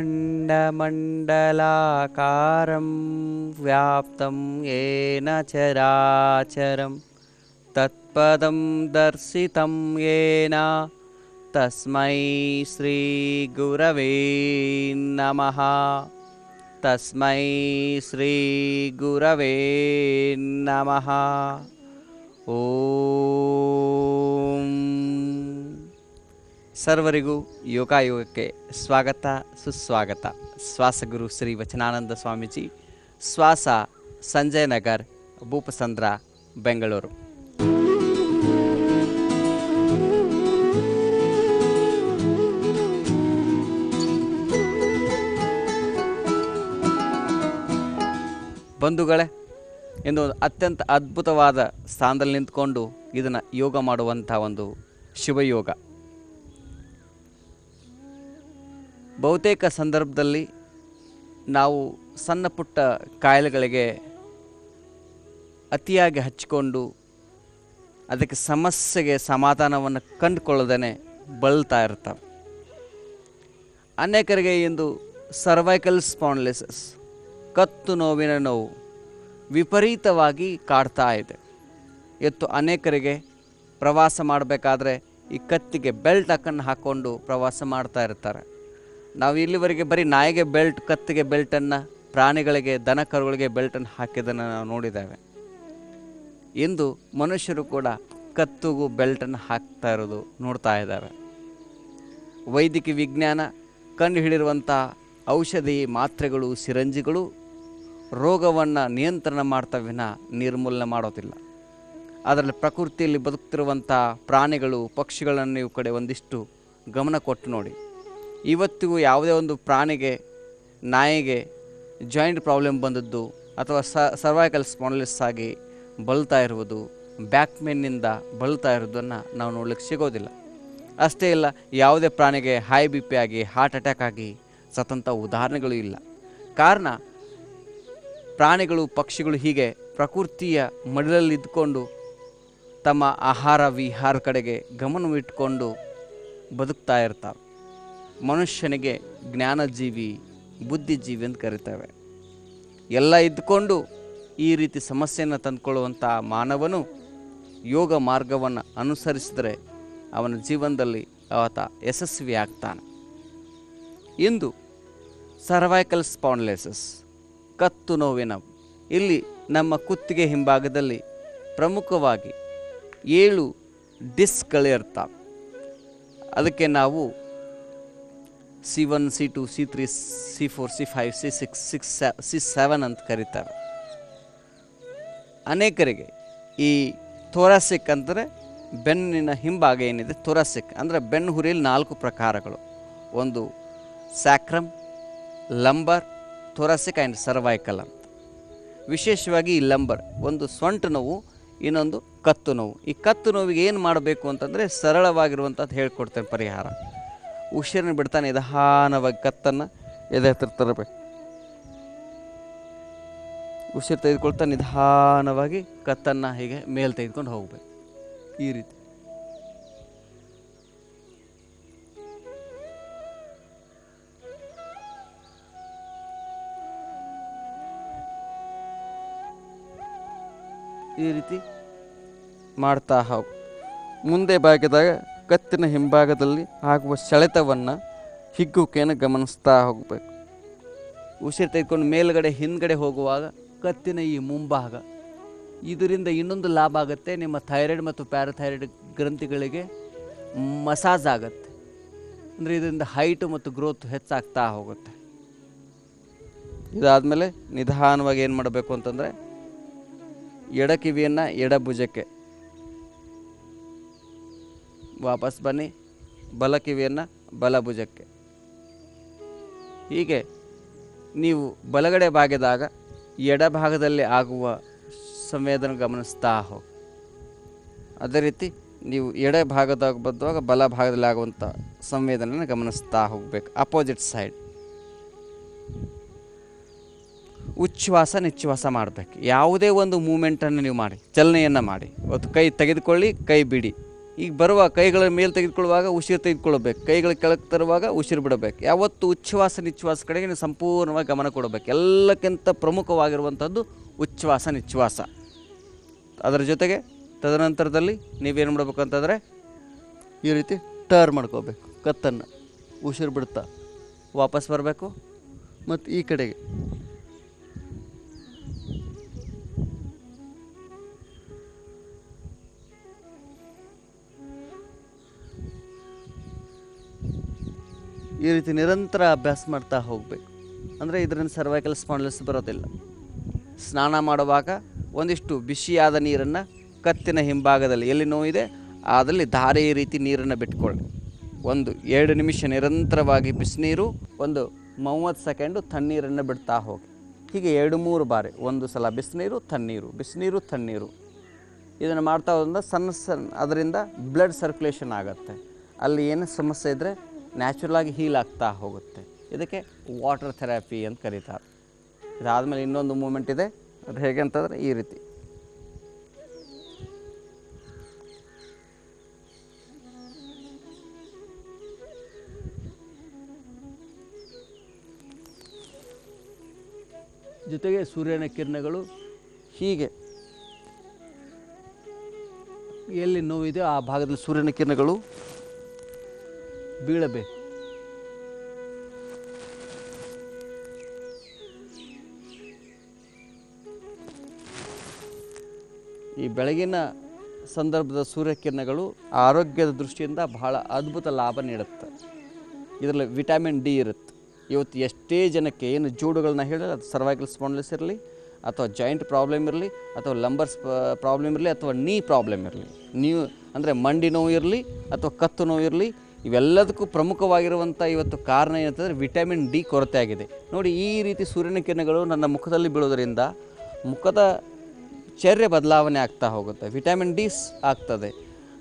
अखण्डमण्डलाकारं व्याप्तं येन चराचरं तत्पदं दर्शितं येन तस्मै श्रीगुरवे नमः। तस्मै श्रीगुरवे नमः। ಓಂ ಸರ್ವರಿಗೂ ಯೋಗಾಯೋಗಕ್ಕೆ ಸ್ವಾಗತ ಸುಸ್ವಾಗತ. ಶ್ವಾಸಗುರು ಶ್ರೀ ವಚನಾನಂದ ಸ್ವಾಮೀಜಿ, ಶ್ವಾಸ, ಸಂಜಯ್ ನಗರ್, ಭೂಪಸಂದ್ರ, ಬೆಂಗಳೂರು. ಬಂಧುಗಳೇ, ಎಂದು ಅತ್ಯಂತ ಅದ್ಭುತವಾದ ಸ್ಥಾನದಲ್ಲಿ ನಿಂತ್ಕೊಂಡು ಇದನ್ನು ಯೋಗ ಮಾಡುವಂಥ ಒಂದು ಶಿವಯೋಗ. ಬಹುತೇಕ ಸಂದರ್ಭದಲ್ಲಿ ನಾವು ಸಣ್ಣ ಪುಟ್ಟ ಕಾಯಿಲೆಗಳಿಗೆ ಅತಿಯಾಗಿ ಹಚ್ಚಿಕೊಂಡು ಅದಕ್ಕೆ ಸಮಸ್ಯೆಗೆ ಸಮಾಧಾನವನ್ನು ಕಂಡುಕೊಳ್ಳದೇ ಬಳಲ್ತಾ ಇರ್ತವೆ. ಅನೇಕರಿಗೆ ಇಂದು ಸರ್ವೈಕಲ್ ಸ್ಪಾಂಡಿಲೈಸಿಸ್, ಕತ್ತು ನೋವಿನ ನೋವು ವಿಪರೀತವಾಗಿ ಕಾಡ್ತಾ ಇದೆ. ಇವತ್ತು ಅನೇಕರಿಗೆ ಪ್ರವಾಸ ಮಾಡಬೇಕಾದ್ರೆ ಈ ಕತ್ತಿಗೆ ಬೆಲ್ಟ್ ಹಾಕ್ಕೊಂಡು ಪ್ರವಾಸ ಮಾಡ್ತಾ ಇರ್ತಾರೆ. ನಾವು ಇಲ್ಲಿವರೆಗೆ ಬರೀ ನಾಯಿಗೆ ಬೆಲ್ಟ್, ಕತ್ತಿಗೆ ಬೆಲ್ಟನ್ನು, ಪ್ರಾಣಿಗಳಿಗೆ, ದನ ಕರುಗಳಿಗೆ ಬೆಲ್ಟನ್ನು ಹಾಕಿದ್ದನ್ನು ನಾವು ನೋಡಿದ್ದೇವೆ. ಇಂದು ಮನುಷ್ಯರು ಕೂಡ ಕತ್ತಿಗೂ ಬೆಲ್ಟನ್ನು ಹಾಕ್ತಾ ಇರೋದು ನೋಡ್ತಾ ಇದ್ದಾವೆ. ವೈದ್ಯಕೀಯ ವಿಜ್ಞಾನ ಕಂಡುಹಿಡಿದಿರುವಂಥ ಔಷಧಿ, ಮಾತ್ರೆಗಳು, ಸಿರಂಜಿಗಳು ರೋಗವನ್ನು ನಿಯಂತ್ರಣ ಮಾಡ್ತಾ ವಿನ ನಿರ್ಮೂಲನೆ ಮಾಡೋದಿಲ್ಲ. ಅದರಲ್ಲಿ ಪ್ರಕೃತಿಯಲ್ಲಿ ಬದುಕ್ತಿರುವಂಥ ಪ್ರಾಣಿಗಳು, ಪಕ್ಷಿಗಳನ್ನು ನೀವು ಕಡೆ ಒಂದಿಷ್ಟು ಗಮನ ಕೊಟ್ಟು ನೋಡಿ. ಇವತ್ತಿಗೂ ಯಾವುದೇ ಒಂದು ಪ್ರಾಣಿಗೆ, ನಾಯಿಗೆ ಜಾಯಿಂಟ್ ಪ್ರಾಬ್ಲಮ್ ಬಂದದ್ದು ಅಥವಾ ಸರ್ವೈಕಲ್ ಸ್ಪಾಂಡಿಲೈಸಿಸ್ ಆಗಿ ಬಳಲ್ತಾ ಇರುವುದು, ಬ್ಯಾಕ್ ಪೇನ್ನಿಂದ ಬಳಲ್ತಾ ಇರೋದನ್ನು ನಾವು ನೋಡ್ಲಿಕ್ಕೆ ಸಿಗೋದಿಲ್ಲ. ಅಷ್ಟೇ ಇಲ್ಲ, ಯಾವುದೇ ಪ್ರಾಣಿಗೆ ಹೈ ಬಿ ಪಿ ಆಗಿ, ಹಾರ್ಟ್ ಅಟ್ಯಾಕ್ ಆಗಿ ಸತ್ತಂಥ ಉದಾಹರಣೆಗಳು ಇಲ್ಲ. ಕಾರಣ ಪ್ರಾಣಿಗಳು, ಪಕ್ಷಿಗಳು ಹೀಗೆ ಪ್ರಕೃತಿಯ ಮಡಿಲಲ್ಲಿ ಇದ್ದುಕೊಂಡು ತಮ್ಮ ಆಹಾರ ವಿಹಾರ ಕಡೆಗೆ ಗಮನವಿಟ್ಟುಕೊಂಡು ಬದುಕ್ತಾ ಇರ್ತಾವೆ. ಮನುಷ್ಯನಿಗೆ ಜ್ಞಾನಜೀವಿ, ಬುದ್ಧಿಜೀವಿ ಅಂತ ಕರೀತೇವೆ. ಎಲ್ಲ ಇದ್ದುಕೊಂಡು ಈ ರೀತಿ ಸಮಸ್ಯೆಯನ್ನು ತಂದುಕೊಳ್ಳುವಂಥ ಮಾನವನು ಯೋಗ ಮಾರ್ಗವನ್ನು ಅನುಸರಿಸಿದರೆ ಅವನ ಜೀವನದಲ್ಲಿ ಆತ ಯಶಸ್ವಿ ಆಗ್ತಾನೆ. ಇಂದು ಸರ್ವೈಕಲ್ ಸ್ಪಾಂಡಿಲೈಸಿಸ್, ಕತ್ತು ನೋವಿನ, ಇಲ್ಲಿ ನಮ್ಮ ಕುತ್ತಿಗೆ ಹಿಂಭಾಗದಲ್ಲಿ ಪ್ರಮುಖವಾಗಿ 7 ಡಿಸ್ಕ್ಗಳಿರ್ತಾವೆ. ಅದಕ್ಕೆ ನಾವು C1, C2, C3, C4, C5, C6, C7 ಅಂತ ಕರೀತಾರೆ. ಅನೇಕರಿಗೆ ಈ ಥೊರಾಸಿಕ್ ಅಂದರೆ ಬೆನ್ನಿನ ಹಿಂಭಾಗ ಏನಿದೆ, ಥೊರಾಸಿಕ್ ಅಂದರೆ ಬೆನ್ನು ಹುರಿಯಲ್ಲಿ 4 ಪ್ರಕಾರಗಳು. ಒಂದು ಸ್ಯಾಕ್ರಮ್, ಲಂಬರ್, ಥೊರಾಸಿಕ್ ಆ್ಯಂಡ್ ಸರ್ವೈಕಲ್ ಅಂತ. ವಿಶೇಷವಾಗಿ ಈ ಲಂಬರ್ ಒಂದು ಸೊಂಟ ನೋವು, ಇನ್ನೊಂದು ಕತ್ತು ನೋವು. ಈ ಕತ್ತು ನೋವಿಗೆ ಏನು ಮಾಡಬೇಕು ಅಂತಂದರೆ ಸರಳವಾಗಿರುವಂಥದ್ದು ಹೇಳ್ಕೊಡ್ತೇನೆ ಪರಿಹಾರ. ಉಸಿರನ್ನು ಬಿಡ್ತಾನೆ ನಿಧಾನವಾಗಿ ಕತ್ತನ್ನು ಎದೆ ಹತ್ತಿರ ತರಬೇಕು. ಉಸಿರು ತೆಗೆದುಕೊಳ್ತಾ ನಿಧಾನವಾಗಿ ಕತ್ತನ್ನು ಹೀಗೆ ಮೇಲೆ ತೆಗೆದುಕೊಂಡು ಹೋಗಬೇಕು. ಈ ರೀತಿ ಮಾಡ್ತಾ ಹೋಗು. ಮುಂದೆ ಭಾಗದಾಗ ಕತ್ತಿನ ಹಿಂಭಾಗದಲ್ಲಿ ಆಗುವ ಸೆಳೆತವನ್ನು, ಹಿಗ್ಗುವಿಕೆಯನ್ನು ಗಮನಿಸ್ತಾ ಹೋಗಬೇಕು. ಉಸಿರು ತೆಗೆದುಕೊಂಡು ಮೇಲ್ಗಡೆ ಹಿಂದ್ಗಡೆ ಹೋಗುವಾಗ ಕತ್ತಿನ ಈ ಮುಂಭಾಗ, ಇದರಿಂದ ಇನ್ನೊಂದು ಲಾಭ ಆಗುತ್ತೆ. ನಿಮ್ಮ ಥೈರಾಯ್ಡ್ ಮತ್ತು ಪ್ಯಾರಾಥೈರಾಯ್ಡ್ ಗ್ರಂಥಿಗಳಿಗೆ ಮಸಾಜ್ ಆಗುತ್ತೆ. ಅಂದರೆ ಇದರಿಂದ ಹೈಟು ಮತ್ತು ಗ್ರೋತ್ ಹೆಚ್ಚಾಗ್ತಾ ಹೋಗುತ್ತೆ. ಇದಾದಮೇಲೆ ನಿಧಾನವಾಗಿ ಏನು ಮಾಡಬೇಕು ಅಂತಂದರೆ ಎಡ ಕಿವಿಯನ್ನು ಎಡ ಭುಜಕ್ಕೆ ವಾಪಸ್ ಬನ್ನಿ, ಬಲ ಕಿವಿಯನ್ನು ಬಲ ಭುಜಕ್ಕೆ. ಹೀಗೆ ನೀವು ಬಲಗಡೆ ಬಾಗಿದಾಗ ಎಡಭಾಗದಲ್ಲಿ ಆಗುವ ಸಂವೇದನೆ ಗಮನಿಸ್ತಾ ಹೋಗಿ. ಅದೇ ರೀತಿ ನೀವು ಎಡ ಭಾಗದಾಗ ಬದ್ದುವಾಗ ಬಲ ಭಾಗದಲ್ಲಿ ಆಗುವಂಥ ಸಂವೇದನೆಯನ್ನು ಗಮನಿಸ್ತಾ ಹೋಗಬೇಕು. ಅಪೋಸಿಟ್ ಸೈಡ್ ಉಚ್ಛ್ವಾಸ ನಿಶ್ವಾಸ ಮಾಡಬೇಕು. ಯಾವುದೇ ಒಂದು ಮೂಮೆಂಟನ್ನು ನೀವು ಮಾಡಿ, ಚಲನೆಯನ್ನು ಮಾಡಿ. ಇವತ್ತು ಕೈ ತೆಗೆದುಕೊಳ್ಳಿ, ಕೈ ಬಿಡಿ, ಈಗ ಬರುವ ಕೈಗಳ ಮೇಲೆ ತೆಗೆದುಕೊಳ್ಳುವಾಗ ಉಸಿರು ತೆಗೆದುಕೊಳ್ಬೇಕು, ಕೈಗಳ ಕೆಳಗೆ ತರುವಾಗ ಉಸಿರು ಬಿಡಬೇಕು. ಯಾವತ್ತು ಉಚ್ಛ್ವಾಸ ನಿಶ್ವಾಸ ಕಡೆಗೆ ನೀವು ಸಂಪೂರ್ಣವಾಗಿ ಗಮನ ಕೊಡಬೇಕು. ಎಲ್ಲಕ್ಕಿಂತ ಪ್ರಮುಖವಾಗಿರುವಂಥದ್ದು ಉಚ್ಛ್ವಾಸ ನಿಶ್ವಾಸ. ಅದರ ಜೊತೆಗೆ ತದನಂತರದಲ್ಲಿ ನೀವೇನು ಮಾಡಬೇಕು ಅಂತಂದರೆ ಈ ರೀತಿ ಟರ್ನ್ ಮಾಡ್ಕೋಬೇಕು, ಕತ್ತನ್ನು ಉಸಿರು ಬಿಡ್ತಾ ವಾಪಸ್ ಬರಬೇಕು ಮತ್ತು ಈ ಕಡೆಗೆ ಈ ರೀತಿ ನಿರಂತರ ಅಭ್ಯಾಸ ಮಾಡ್ತಾ ಹೋಗಬೇಕು. ಅಂದರೆ ಇದರಿಂದ ಸರ್ವೈಕಲ್ ಸ್ಪಾಂಡಿಲೈಟಿಸ್ ಬರೋದಿಲ್ಲ. ಸ್ನಾನ ಮಾಡುವಾಗ ಒಂದಿಷ್ಟು ಬಿಸಿಯಾದ ನೀರನ್ನು ಕತ್ತಿನ ಹಿಂಭಾಗದಲ್ಲಿ ಎಲ್ಲಿ ನೋವಿದೆ ಅದರಲ್ಲಿ ಧಾರೆ ರೀತಿ ನೀರನ್ನು ಬಿಟ್ಕೊಳ್ಳಿ. 1-2 ನಿಮಿಷ ನಿರಂತರವಾಗಿ ಬಿಸಿನೀರು, 30 ಸೆಕೆಂಡು ತಣ್ಣೀರನ್ನು ಬಿಡ್ತಾ ಹೋಗಿ. ಹೀಗೆ 2-3 ಬಾರಿ, ಒಂದು ಸಲ ಬಿಸಿನೀರು ತಣ್ಣೀರು, ಬಿಸಿನೀರು ತಣ್ಣೀರು. ಇದನ್ನು ಮಾಡ್ತಾ ಹೋದ್ರಿಂದ ಸಣ್ಣ ಅದರಿಂದ ಬ್ಲಡ್ ಸರ್ಕ್ಯುಲೇಷನ್ ಆಗುತ್ತೆ. ಅಲ್ಲಿ ಏನು ಸಮಸ್ಯೆ ಇದ್ದರೆ ನ್ಯಾಚುರಲಾಗಿ ಹೀಲ್ ಆಗ್ತಾ ಹೋಗುತ್ತೆ. ಇದಕ್ಕೆ ವಾಟರ್ ಥೆರಪಿ ಅಂತ ಕರೀತಾರೆ. ಇದಾದಮೇಲೆ ಇನ್ನೊಂದು ಮೂಮೆಂಟ್ ಇದೆ, ಅದು ಹೇಗೆ ಅಂತಂದರೆ ಈ ರೀತಿ ಜೊತೆಗೆ ಸೂರ್ಯನ ಕಿರಣಗಳು ಹೀಗೆ ಎಲ್ಲಿ ನೋವಿದೆ ಆ ಭಾಗದಲ್ಲಿ ಸೂರ್ಯನ ಕಿರಣಗಳು ಬೀಳಬೇಕು. ಈ ಬೆಳಗಿನ ಸಂದರ್ಭದ ಸೂರ್ಯಕಿರಣಗಳು ಆರೋಗ್ಯದ ದೃಷ್ಟಿಯಿಂದ ಬಹಳ ಅದ್ಭುತ ಲಾಭ ನೀಡುತ್ತೆ. ಇದರಲ್ಲಿ ವಿಟಮಿನ್ ಡಿ ಇರುತ್ತೆ. ಇವತ್ತು ಎಷ್ಟೇ ಜನಕ್ಕೆ ಏನು ಜೋಡುಗಳನ್ನ ಹೇಳಿದ್ರೆ, ಅದು ಸರ್ವೈಕಲ್ ಸ್ಪಾಂಡಿಲೈಟಿಸ್ ಇರಲಿ ಅಥವಾ ಜಾಯಿಂಟ್ ಪ್ರಾಬ್ಲಮ್ ಇರಲಿ ಅಥವಾ ಲಂಬರ್ಸ್ ಪ್ರಾಬ್ಲಮ್ ಇರಲಿ ಅಥವಾ ನೀ ಪ್ರಾಬ್ಲಮ್ ಇರಲಿ, ನೀವು ಅಂದರೆ ಮಂಡಿ ನೋವು ಇರಲಿ ಅಥವಾ ಕತ್ತು ನೋವು ಇರಲಿ, ಇವೆಲ್ಲದಕ್ಕೂ ಪ್ರಮುಖವಾಗಿರುವಂಥ ಇವತ್ತು ಕಾರಣ ಏನಂತಂದರೆ ವಿಟಮಿನ್ ಡಿ ಕೊರತೆ ಆಗಿದೆ. ನೋಡಿ, ಈ ರೀತಿ ಸೂರ್ಯನ ಕಿರಣಗಳು ನನ್ನ ಮುಖದಲ್ಲಿ ಬೀಳೋದರಿಂದ ಮುಖದ ಚರ್ಯ ಬದಲಾವಣೆ ಆಗ್ತಾ ಹೋಗುತ್ತೆ, ವಿಟಮಿನ್ ಡಿ ಆಗ್ತದೆ.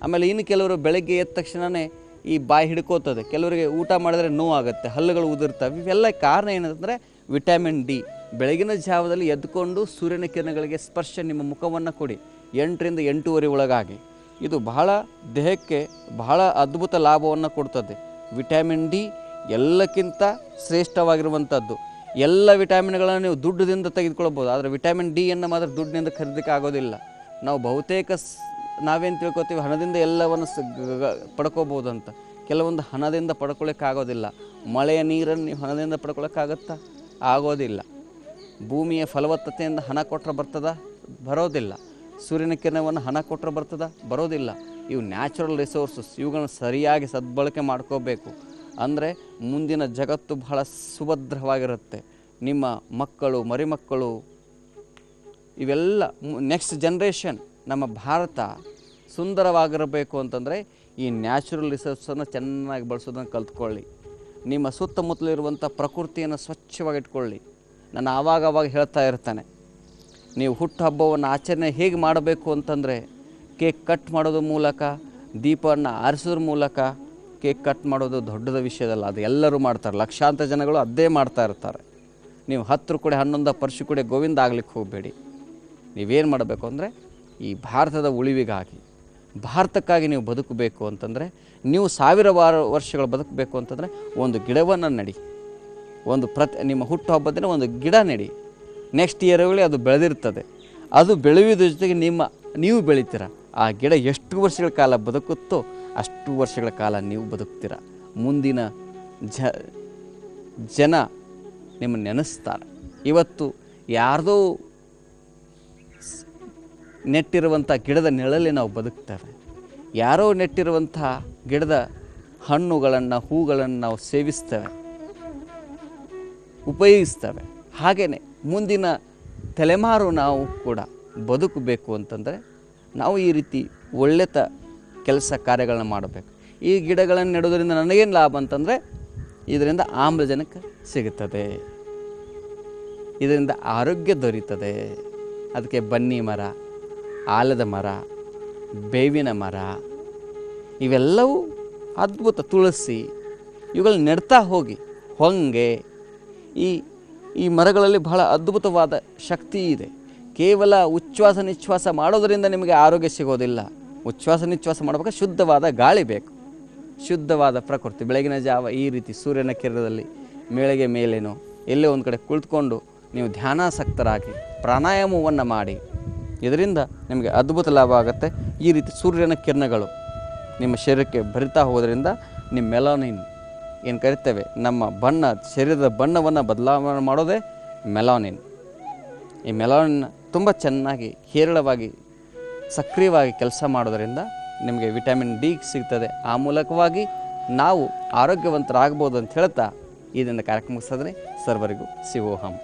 ಆಮೇಲೆ ಇನ್ನು ಕೆಲವರು ಬೆಳಗ್ಗೆ ಎದ್ದ ತಕ್ಷಣವೇ ಈ ಬಾಯಿ ಹಿಡ್ಕೋತದೆ, ಕೆಲವರಿಗೆ ಊಟ ಮಾಡಿದ್ರೆ ನೋವಾಗುತ್ತೆ, ಹಲ್ಲುಗಳು ಉದುರ್ತವೆ. ಇವೆಲ್ಲ ಕಾರಣ ಏನಂತಂದರೆ ವಿಟಮಿನ್ ಡಿ. ಬೆಳಗಿನ ಜಾವದಲ್ಲಿ ಎದ್ದುಕೊಂಡು ಸೂರ್ಯನ ಕಿರಣಗಳಿಗೆ ಸ್ಪರ್ಶ ನಿಮ್ಮ ಮುಖವನ್ನು ಕೊಡಿ 8ರಿಂದ 8:30 ಒಳಗಾಗಿ. ಇದು ಬಹಳ ದೇಹಕ್ಕೆ ಬಹಳ ಅದ್ಭುತ ಲಾಭವನ್ನು ಕೊಡ್ತದೆ. ವಿಟಮಿನ್ ಡಿ ಎಲ್ಲಕ್ಕಿಂತ ಶ್ರೇಷ್ಠವಾಗಿರುವಂಥದ್ದು. ಎಲ್ಲ ವಿಟಮಿನ್ಗಳನ್ನು ನೀವು ದುಡ್ಡಿನಿಂದ ತೆಗೆದುಕೊಳ್ಬೋದು, ಆದರೆ ವಿಟಮಿನ್ ಡಿಯನ್ನು ಮಾತ್ರ ದುಡ್ಡಿನಿಂದ ಖರೀದಕ್ಕೆ ಆಗೋದಿಲ್ಲ. ನಾವು ಬಹುತೇಕ ನಾವೇನು ತಿಳ್ಕೊತೀವಿ, ಹಣದಿಂದ ಎಲ್ಲವನ್ನು ಪಡ್ಕೋಬೋದು ಅಂತ. ಕೆಲವೊಂದು ಹಣದಿಂದ ಪಡ್ಕೊಳ್ಳೋಕ್ಕಾಗೋದಿಲ್ಲ. ಮಳೆಯ ನೀರನ್ನು ನೀವು ಹಣದಿಂದ ಪಡ್ಕೊಳ್ಳೋಕ್ಕಾಗತ್ತಾ? ಆಗೋದಿಲ್ಲ. ಭೂಮಿಯ ಫಲವತ್ತತೆಯಿಂದ ಹಣ ಕೊಟ್ಟರೆ ಬರ್ತದ? ಬರೋದಿಲ್ಲ. ಸೂರ್ಯನ ಕಿರಣವನ್ನು ಹಣ ಕೊಟ್ಟರೆ ಬರ್ತದ? ಬರೋದಿಲ್ಲ. ಇವು ನ್ಯಾಚುರಲ್ ರಿಸೋರ್ಸಸ್, ಇವುಗಳನ್ನು ಸರಿಯಾಗಿ ಸದ್ಬಳಕೆ ಮಾಡ್ಕೋಬೇಕು. ಅಂದರೆ ಮುಂದಿನ ಜಗತ್ತು ಬಹಳ ಸುಭದ್ರವಾಗಿರುತ್ತೆ. ನಿಮ್ಮ ಮಕ್ಕಳು, ಮರಿಮಕ್ಕಳು, ಇವೆಲ್ಲ ನೆಕ್ಸ್ಟ್ ಜನ್ರೇಷನ್, ನಮ್ಮ ಭಾರತ ಸುಂದರವಾಗಿರಬೇಕು ಅಂತಂದರೆ ಈ ನ್ಯಾಚುರಲ್ ರಿಸೋರ್ಸನ್ನು ಚೆನ್ನಾಗಿ ಬಳಸೋದನ್ನು ಕಲ್ತ್ಕೊಳ್ಳಿ. ನಿಮ್ಮ ಸುತ್ತಮುತ್ತಲಿರುವಂಥ ಪ್ರಕೃತಿಯನ್ನು ಸ್ವಚ್ಛವಾಗಿಟ್ಕೊಳ್ಳಿ. ನಾನು ಆವಾಗ ಹೇಳ್ತಾ ಇರ್ತಾನೆ, ನೀವು ಹುಟ್ಟುಹಬ್ಬವನ್ನು ಆಚರಣೆ ಹೇಗೆ ಮಾಡಬೇಕು ಅಂತಂದರೆ ಕೇಕ್ ಕಟ್ ಮಾಡೋದ್ರ ಮೂಲಕ, ದೀಪವನ್ನು ಆರಿಸೋದ್ರ ಮೂಲಕ. ಕೇಕ್ ಕಟ್ ಮಾಡೋದು ದೊಡ್ಡದ ವಿಷಯದಲ್ಲ, ಅದು ಎಲ್ಲರೂ ಮಾಡ್ತಾರೆ. ಲಕ್ಷಾಂತರ ಜನಗಳು ಅದೇ ಮಾಡ್ತಾ ಇರ್ತಾರೆ. ನೀವು 10 ಕೊಡೆ 11 ಪರ್ಶು ಕೊಡೆ ಗೋವಿಂದ ಆಗ್ಲಿಕ್ಕೆ ಹೋಗಬೇಡಿ. ನೀವೇನು ಮಾಡಬೇಕು ಅಂದರೆ ಈ ಭಾರತದ ಉಳಿವಿಗಾಗಿ, ಭಾರತಕ್ಕಾಗಿ ನೀವು ಬದುಕಬೇಕು ಅಂತಂದರೆ, ನೀವು 1000 ವರ್ಷಗಳು ಬದುಕಬೇಕು ಅಂತಂದರೆ ಒಂದು ಗಿಡವನ್ನು ನೆಡಿ. ನಿಮ್ಮ ಹುಟ್ಟುಹಬ್ಬದ ದಿನ ಒಂದು ಗಿಡ ನೆಡಿ. ನೆಕ್ಸ್ಟ್ ಇಯರ್ಗಳಲ್ಲಿ ಅದು ಬೆಳೆದಿರ್ತದೆ. ಅದು ಬೆಳೆಯೋದ್ರ ಜೊತೆಗೆ ನೀವು ಬೆಳಿತೀರ. ಆ ಗಿಡ ಎಷ್ಟು ವರ್ಷಗಳ ಕಾಲ ಬದುಕುತ್ತೋ ಅಷ್ಟು ವರ್ಷಗಳ ಕಾಲ ನೀವು ಬದುಕ್ತೀರ. ಮುಂದಿನ ಜನ ನಿಮ್ಮನ್ನು ನೆನೆಸ್ತಾರೆ. ಇವತ್ತು ಯಾರ್ದೋ ನೆಟ್ಟಿರುವಂಥ ಗಿಡದ ನೆಳಲ್ಲಿ ನಾವು ಬದುಕ್ತೇವೆ. ಯಾರೋ ನೆಟ್ಟಿರುವಂಥ ಗಿಡದ ಹಣ್ಣುಗಳನ್ನು, ಹೂಗಳನ್ನು ನಾವು ಸೇವಿಸ್ತೇವೆ, ಉಪಯೋಗಿಸ್ತೇವೆ. ಹಾಗೆಯೇ ಮುಂದಿನ ತಲೆಮಾರು ನಾವು ಕೂಡ ಬದುಕಬೇಕು ಅಂತಂದರೆ ನಾವು ಈ ರೀತಿ ಒಳ್ಳೆತ ಕೆಲಸ ಕಾರ್ಯಗಳನ್ನ ಮಾಡಬೇಕು. ಈ ಗಿಡಗಳನ್ನು ನೆಡೋದ್ರಿಂದ ನನಗೇನು ಲಾಭ ಅಂತಂದರೆ, ಇದರಿಂದ ಆಮ್ಲಜನಕ ಸಿಗುತ್ತದೆ, ಇದರಿಂದ ಆರೋಗ್ಯ ದೊರೀತದೆ. ಅದಕ್ಕೆ ಬನ್ನಿ ಮರ, ಆಲದ ಮರ, ಬೇವಿನ ಮರ, ಇವೆಲ್ಲವೂ ಅದ್ಭುತ. ತುಳಸಿ, ಇವುಗಳನ್ನ ನೆಡ್ತಾ ಹೋಗಿ. ಹೊಂಗೆ, ಈ ಮರಗಳಲ್ಲಿ ಬಹಳ ಅದ್ಭುತವಾದ ಶಕ್ತಿ ಇದೆ. ಕೇವಲ ಉಚ್ಛ್ವಾಸ ನಿಶ್ವಾಸ ಮಾಡೋದರಿಂದ ನಿಮಗೆ ಆರೋಗ್ಯ ಸಿಗೋದಿಲ್ಲ. ಉಚ್ಛ್ವಾಸ ನಿಶ್ವಾಸ ಮಾಡಬೇಕು, ಶುದ್ಧವಾದ ಗಾಳಿ ಬೇಕು, ಶುದ್ಧವಾದ ಪ್ರಕೃತಿ. ಬೆಳಗಿನ ಜಾವ ಈ ರೀತಿ ಸೂರ್ಯನ ಕಿರಣದಲ್ಲಿ ಮೇಳೆಗೆ ಮೇಲೇನೋ ಎಲ್ಲೇ ಒಂದು ಕಡೆ ಕುಳಿತುಕೊಂಡು ನೀವು ಧ್ಯಾನಾಸಕ್ತರಾಗಿ ಪ್ರಾಣಾಯಾಮವನ್ನು ಮಾಡಿ, ಇದರಿಂದ ನಿಮಗೆ ಅದ್ಭುತ ಲಾಭ ಆಗುತ್ತೆ. ಈ ರೀತಿ ಸೂರ್ಯನ ಕಿರಣಗಳು ನಿಮ್ಮ ಶರೀರಕ್ಕೆ ಬರಿತಾ ಹೋಗೋದ್ರಿಂದ ನಿಮ್ಮ ಮೆಲಾನಿನ್ ಏನು ಕರಿತೇವೆ, ನಮ್ಮ ಬಣ್ಣ, ಶರೀರದ ಬಣ್ಣವನ್ನು ಬದಲಾವಣೆ ಮಾಡೋದೇ ಮೆಲಾನಿನ್. ಈ ಮೆಲಾನಿನ್ ತುಂಬ ಚೆನ್ನಾಗಿ ಹೇರಳವಾಗಿ ಸಕ್ರಿಯವಾಗಿ ಕೆಲಸ ಮಾಡೋದರಿಂದ ನಿಮಗೆ ವಿಟಮಿನ್ ಡಿ ಸಿಗ್ತದೆ. ಆ ಮೂಲಕವಾಗಿ ನಾವು ಆರೋಗ್ಯವಂತರಾಗ್ಬೋದು ಅಂತ ಹೇಳ್ತಾ ಇದನ್ನು ಕಾರ್ಯಕ್ರಮ ಮುಗಿಸಿದ್ರೆ ಸರ್ವರಿಗೂ ಶಿವೋಹಂ.